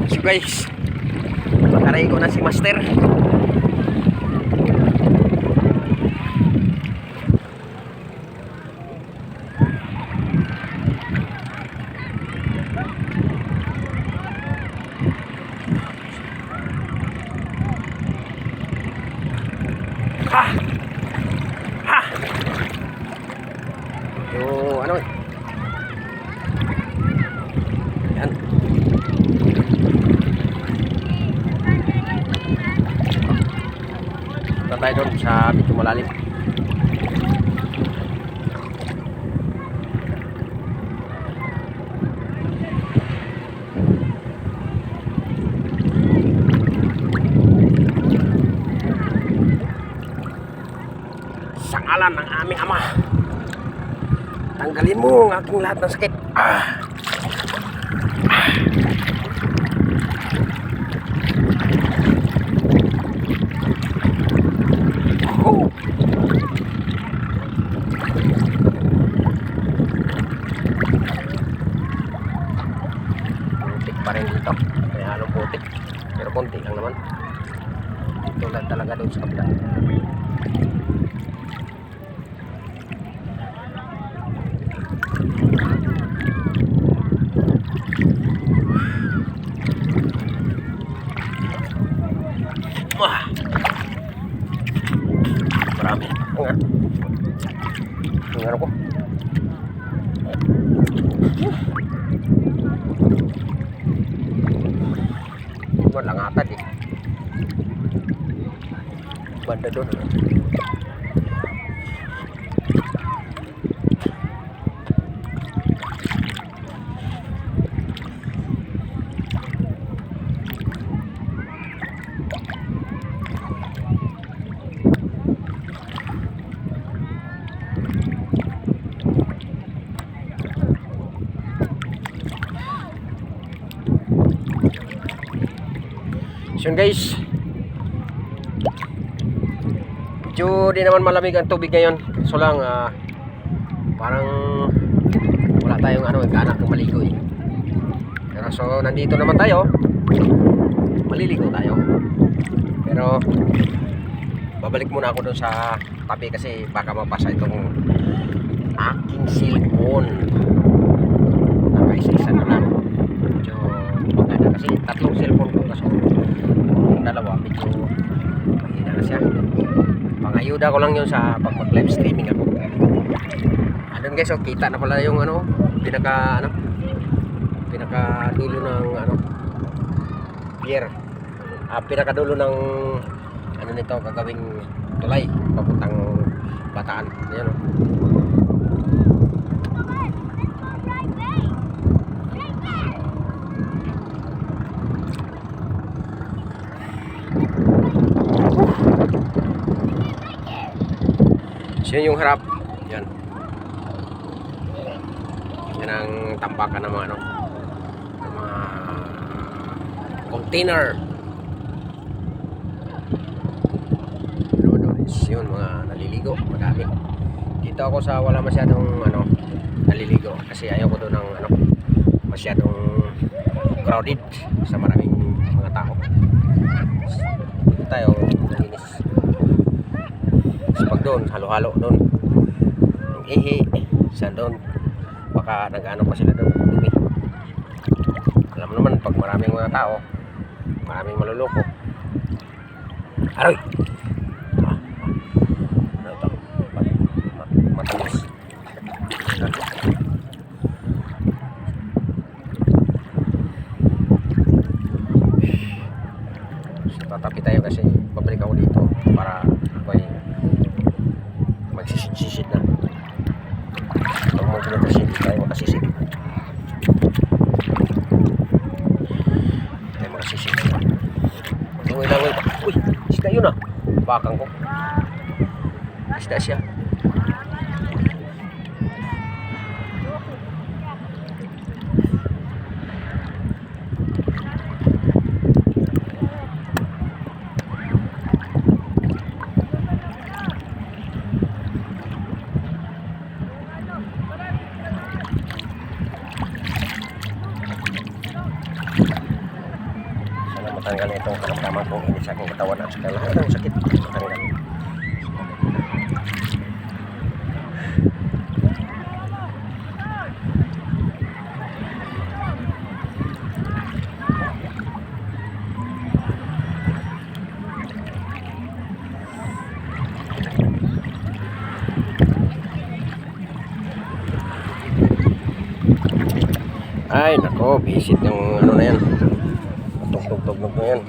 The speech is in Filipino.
So guys, makaray ko na si Master. Ha! Ha! Yung ano eh. Yan. Punta tayo doon sa medyo malalim. Sa ngalan ng aming Ama, tanggalin mo ang aking lahat ng sakit. Oh. Putik pa rin dito. Kaya halong putik. Pero konti lang naman. Ito lang talaga doon sa kabila. Wah, marami. Ang ano ko. Walang atad eh. Banda doon. So guys, medyo di naman malamig ang tubig ngayon. So lang parang wala tayong gana ng maligo eh. Pero so nandito naman tayo, maliligo tayo. Pero babalik muna ako doon sa tabi kasi baka mabasa itong aking cellphone. Nakaisa-isa na lang. Medyo maganda kasi tatlong cellphone ko, kaso yung dalawa medyo mahina na siya. Pangayuda ko lang yun sa pag mag live streaming ako. Andun guys, so kita na pala yung pinaka dulo ng pier. Pinaka dulo ng nito gagawing tulay papuntang Bataan. Ayan o. So yun yung harap. Yan. Yan ang tambakan ng mga container. Yun, mga naliligo, madami. Dito ako sa wala masyadong naliligo kasi ayaw ko doon ng masyadong crowded sa maraming mga tao. Dito tayo nalinis. Pag doon, halo-halo doon. Yung ihi, sa doon. Baka nag-ano pa sila doon. Dumi. Alam mo naman, pag maraming mga tao, maraming maluloko. Aroy! Ano ito? Matamis. So, tatapi tayo kasi babalik ako dito para magsisid-sisid na. Pag mo pinatasin, hindi tayo makasisid. Tayo makasisid. Laway-laway pa. Uy, isda yun ah. Bakang ko. Isda siya. matanggal na itong karamdaman kong inis sa aking katawan at saka lahat ng sakit matanggal. Ay nako, visit yung ano na yan, tugtog-tugtog na yan.